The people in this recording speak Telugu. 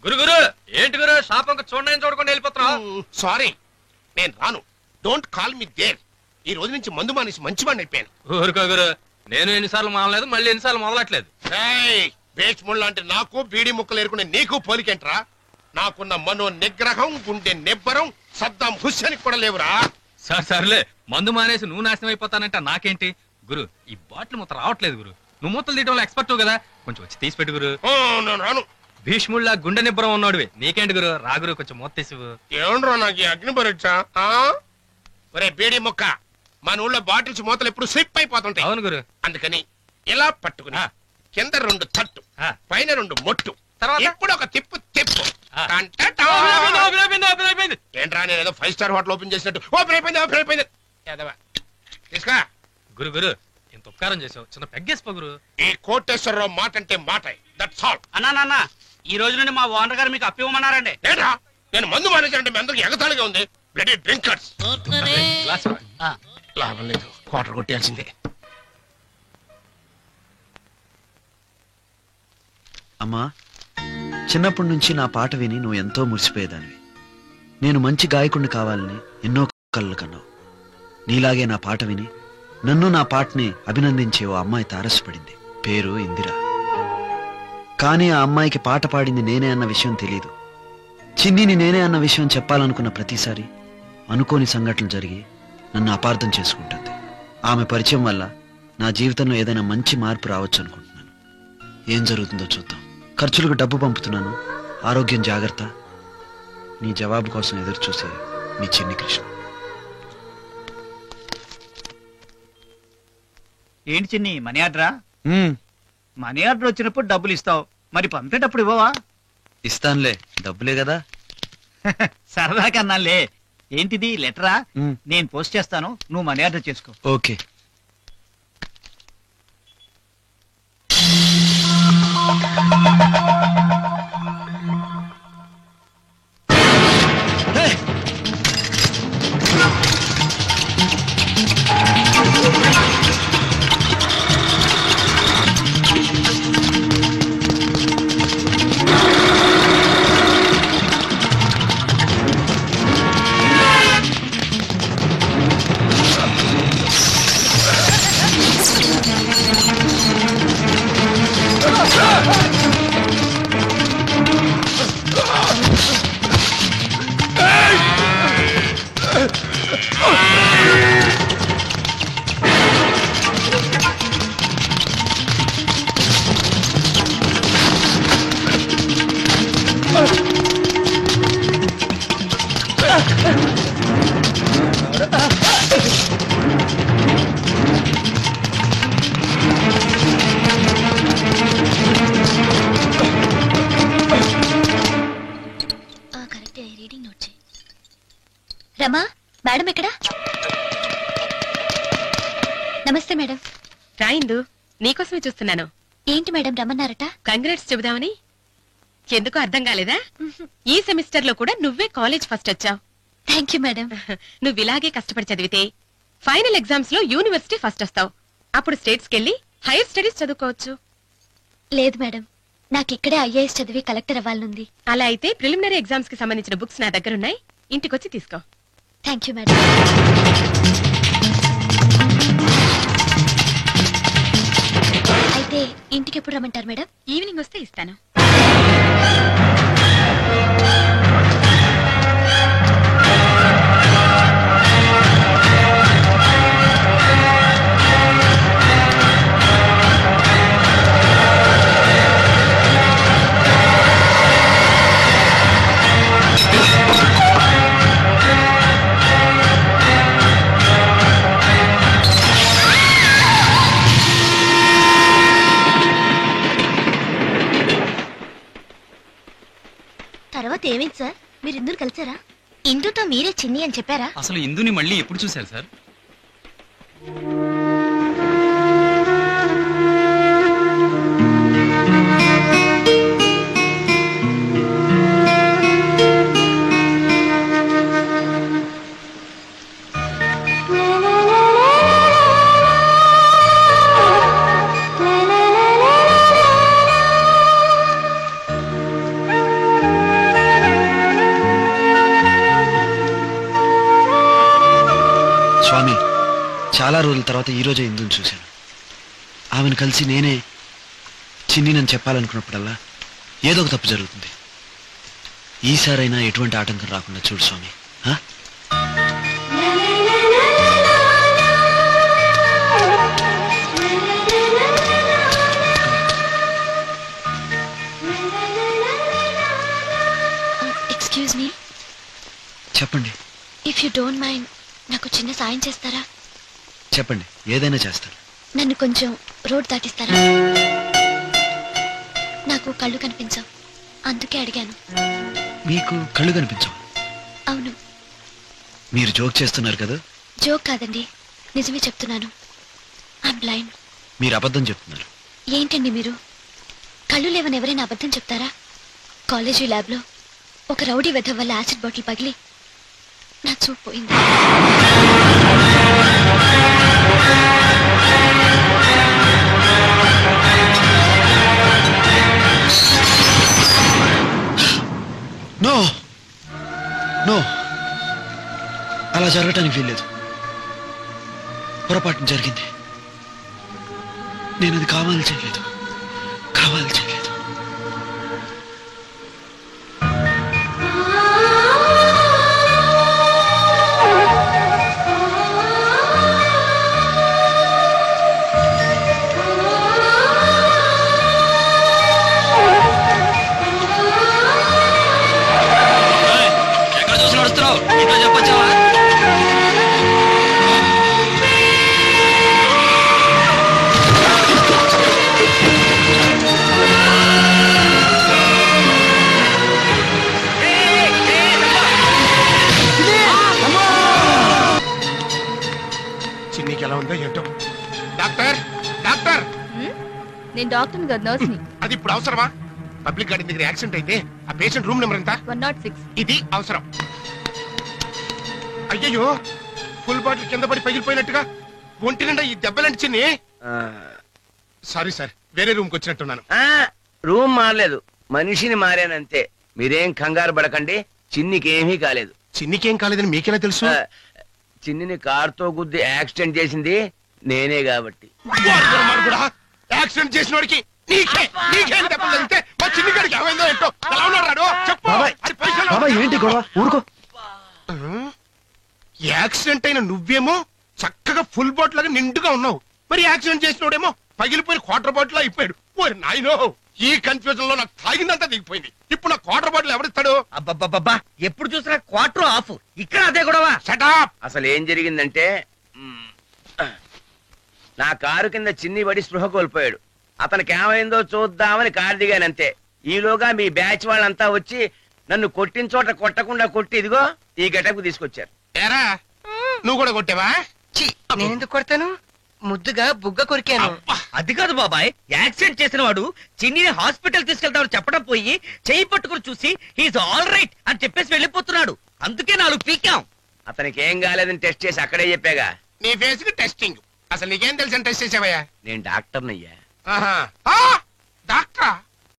గురు గురు ఏంటి గురు షాప్ అంక చూడండి చూడకుండా వెళ్ళిపోతున్నావు? సారీ నేను రాను. Don't call me there. ఈ రోజు నుంచి మందు మానేసి మంచి వాడిని అయిపోయాను. ఊరుకో గురు, నేను ఎన్నిసార్లు మానలేదు, మళ్ళీ ఎన్నిసార్లు మొదలట్లేదు. బేచ్ముళ్ళు అంటే నాకు బీడి ముక్కలు ఏరుకునే నీకు పోలికేంట్రా? నాకున్న మనో నిగ్రహం, గుండె నిబ్బరం సద్దాం హుస్సేన్ కూడా లేవురా. సర్లే, మందు మానేసి నువ్వు నాశనం అయిపోతానంట నాకేంటి గురు? ఈ బాటిల్ మొత్తం రావట్లేదు గురు. నువ్వు మూతలు తీయటంలో ఎక్స్పర్ట్ కదా, కొంచెం వచ్చి తీసి పెట్టు గురు. రాను. భీష్ముళ్ళ గుండె నిబ్బరం ఉన్నాడువి, నీకేంటి గురు? రాగురు కొంచెం మూత తీసివు. ఏమండ్రా నాకు అగ్ని పరీక్ష? ఒరే బీడి ముక్క, మన ఊళ్ళో బాటిల్స్ మూతలు ఎప్పుడు స్లిప్ అయిపోతుంటాయి. అవును గురు. అందుకని ఇలా పట్టుకుని కింద 2 తట్టు, పైన 2 మొట్టు, తర్వాత ఇప్పుడు ఒక తిప్పు. ఏంట్రా నేను ఏదో 5 స్టార్ హోటల్ ఓపెన్ చేసినట్టు ఓపెన్ అయిపోయింది. తీసుకా గురు గురు, ఇంత ఉపకారం చేసావు, చిన్న పెగ్గేసిపో గురు. ఈ కోటేశ్వరరావు మాట అంటే మాట. That's all. అన్నా ఈ రోజు నుండి మా ఓనర్ గారు మీకు అప్పివ్వమన్నారండి. ఏంట్రా నేను మందు మానేశానంటే మీ అందరికి ఎగతాళిగా ఉంది. Bloody drinkers. లాభం లేదు, క్వార్టర్ కొట్టేయాల్సిందే. అమ్మా, చిన్నప్పటి నుంచి నా పాట విని నువ్వు ఎంతో మురిసిపోయేదానివి. నేను మంచి గాయకుడిని కావాలని ఎన్నో కలలు కన్నావు. నీలాగే నా పాట విని నన్ను నా పాటని అభినందించే ఓ అమ్మాయి తారసపడింది. పేరు ఇందిరా. కానీ ఆ అమ్మాయికి పాట పాడింది నేనే అన్న విషయం తెలియదు. చిన్నిని నేనే అన్న విషయం చెప్పాలనుకున్న ప్రతిసారి అనుకోని సంఘటనలు జరిగి నన్ను అపార్థం చేసుకుంటుంది. ఆమె పరిచయం వల్ల నా జీవితంలో ఏదైనా మంచి మార్పు రావచ్చు అనుకుంటున్నాను. ఏం జరుగుతుందో చూద్దాం. ఖర్చులకు డబ్బు పంపుతున్నాను. ఆరోగ్యం జాగ్రత్త. నీ జవాబు కోసం ఎదురు చూసే నీ చిన్ని కృష్ణ. ఏంటి చిన్ని, మనీ ఆర్డరా? మనీ ఆర్డర్ వచ్చినప్పుడు డబ్బులు ఇస్తావు, మరి పంపేటప్పుడు ఇవ్వవా? ఇస్తానులే, డబ్బులే కదా. సరదా కన్నాలే. ఏంటిది లెటరా? నేను పోస్ట్ చేస్తాను, నువ్వు మనీ ఆర్డర్ చేసుకో. ఓకే. రమా, మేడం ఎక్కడా? నమస్తే మేడం. రాయిందు, నీకోసమే చూస్తున్నాను. ఏంటి మేడం రమ్మన్నారట? కంగ్రాట్స్ చెబుదామని. ఎందుకు అర్థం కాలేదా? ఈ సెమిస్టర్ లో కూడా నువ్వే కాలేజ్ ఫస్ట్ వచ్చావు. Thank you madam. నువ్వు ఇలాగే కష్టపడి చదివితే ఫైనల్ ఎగ్జామ్స్ లో యూనివర్సిటీ ఫస్ట్ వస్తావు. అప్పుడు స్టేట్స్ కెళ్ళి హైయర్ స్టడీస్ చదువుకోవచ్చు. లేదు మేడం, నాకు ఇక్కడే ఐఏఎస్ చదివి కలెక్టర్ అవ్వాలనుంది. అలా అయితే ప్రిలిమినరీ ఎగ్జామ్స్ కి సంబంధించిన బుక్స్ నా దగ్గరున్నాయి, ఇంటికొచ్చి తీసుకో. Thank you madam. అయితే ఇంటికి ఎప్పుడు రమ్మంటారు మేడం? ఈవినింగ్ వస్తే ఇస్తాను. తర్వాత ఏమైంది సార్? మీరు ఇందుని కలిసారా? ఇందుతో మీరే చిన్ని అని చెప్పారా? అసలు ఇందుని మళ్ళీ ఎప్పుడు చూశారు సార్? స్వామి, చాలా రోజుల తర్వాత ఈ రోజే ఇందుని చూశాను. ఆమెను కలిసి నేనే చిన్ని నన్ను చెప్పాలనుకున్నప్పుడల్లా ఏదో ఒక తప్పు జరుగుతుంది. ఈసారైనా ఎటువంటి ఆటంకం రాకుండా చూడు స్వామి. ఆ? ఎక్స్క్యూజ్ మీ, చెప్పండి ఇఫ్ యూ డోంట్ మైండ్ నాకు చిన్న సాయం చేస్తారా? చెప్పండి, ఏదైనా చేస్తాను. నన్ను కొంచెం రోడ్ దాటిస్తారా? నాకు కళ్ళు కనిపించవు, అందుకే అడిగాను. మీకు కళ్ళు కనిపించవు? అవును. మీరు జోక్ చేస్తున్నారు కదా? జోక్ కాదండి, నిజమే చెప్తున్నాను. I'm blind. మీరు అబద్ధం చెప్తున్నారు. ఏంటండి మీరు? కళ్ళు లేవని ఎవరైనా అబద్ధం చెప్తారా? కాలేజీ ల్యాబ్లో ఒక రౌడీ వెధవ వల్ల యాసిడ్ బాటిల్ పగిలి నా చూపు పోయింది. నో నో, అలా జరగటానికి వీల్లేదు. పొరపాటున జరిగింది. నేను అది కావాలి చేయలేదు, కావాలి చేయలేదు. ఎక్కడ చూసి నడుస్తున్నావు? ఇంట్లో చెప్పొచ్చావా? చిన్నికి ఎలా ఉందో ఏంటో. డాక్టర్ డాక్టర్, నేను డాక్టర్ కాదు, నర్స్ని. అది ఇప్పుడు అవసరమా? పబ్లిక్ గార్డెన్ దగ్గర యాక్సిడెంట్ అయితే ఆ పేషెంట్ రూమ్ నెంబర్ ఎంత? 106. ఇది అవసరం. అయ్యయ్యో, ఫుల్ బాటిల్ కింద పడి పగిలిపోయినట్టుగా ఒంటి నిండా ఈ దెబ్బలంటి చిన్ని. సారీ సార్, వేరే రూమ్కి వచ్చినట్టున్నాను. రూమ్ మారలేదు, మనిషిని మారానంతే. మీరేం కంగారు పడకండి, చిన్నికి ఏమీ కాలేదు. చిన్నికేం కాలేదని మీకెలా తెలుసు? ఆ, చిన్నిని కారుతో గుద్ది యాక్సిడెంట్ చేసింది నేనే కాబట్టి. యాక్సిడెంట్ చేసిన వాడికి నీకేం దెబ్బలు తగిలితే మా చిన్ని గారికి ఏమైందో ఏంటో. ఎలా ఉన్నాడు రాడు? చెప్పు. బాబాయ్, అది పైసలు. బాబాయ్ ఏంటి గొడవ? ఊరుకో. యాక్సిడెంట్ అయిన నువ్వేమో చక్కగా ఫుల్ బాటిల్ లాగా నిండుగా ఉన్నావు. మరి యాక్సిడెంట్ చేసినోడేమో పగిలిపోయిన క్వార్టర్ బాటిల్ అయిపోయాడు. ఓరి నాయనో, ఈ కన్ఫ్యూజన్ లో నాకు తాగిందంతా దిగిపోయింది. ఇప్పుడు నా క్వార్టర్ బాటిల్ ఎవరిస్తాడు? అబ్బబ్బబ్బా, ఎప్పుడు చూసినా క్వార్టర్ ఆఫ్. ఇక్కడ అదే గొడవ. షటప్. అసలు ఏం జరిగిందంటే నా కారు కింద చిన్ని పడి స్పృహ కోల్పోయాడు. అతనికి ఏమైందో చూద్దామని కారు దిగానంతే. ఈలోగా మీ బ్యాచ్ వాళ్ళంతా వచ్చి నన్ను కొట్టిన చోట కొట్టకుండా కొట్టి ఇదిగో ఈ గెటప్కు తీసుకొచ్చారు. ఏరా, నువ్వు కూడా కొట్టావా? నేను ఎందుకు కొడతాను? ముద్దుగా బుగ్గ కొరికాను. అది కాదు బాబాయ్, యాక్సిడెంట్ చేసిన వాడు చిన్నిని హాస్పిటల్ తీసుకెళ్తామని చెప్పడం పోయి చెయ్యి పట్టుకుని చూసి హీఈస్ ఆల్ రైట్ అని చెప్పేసి వెళ్ళిపోతున్నాడు. అందుకే 4 పీకాం. అతనికి ఏం కాలేదని టెస్ట్ చేసి అక్కడే చెప్పాగా. నీ ఫేస్ కి టెస్టింగ్. అసలు నీకేం తెలుసు అని టెస్ట్ చేసావయ్యా? నేను డాక్టర్నయ్యా. డాక్టరా?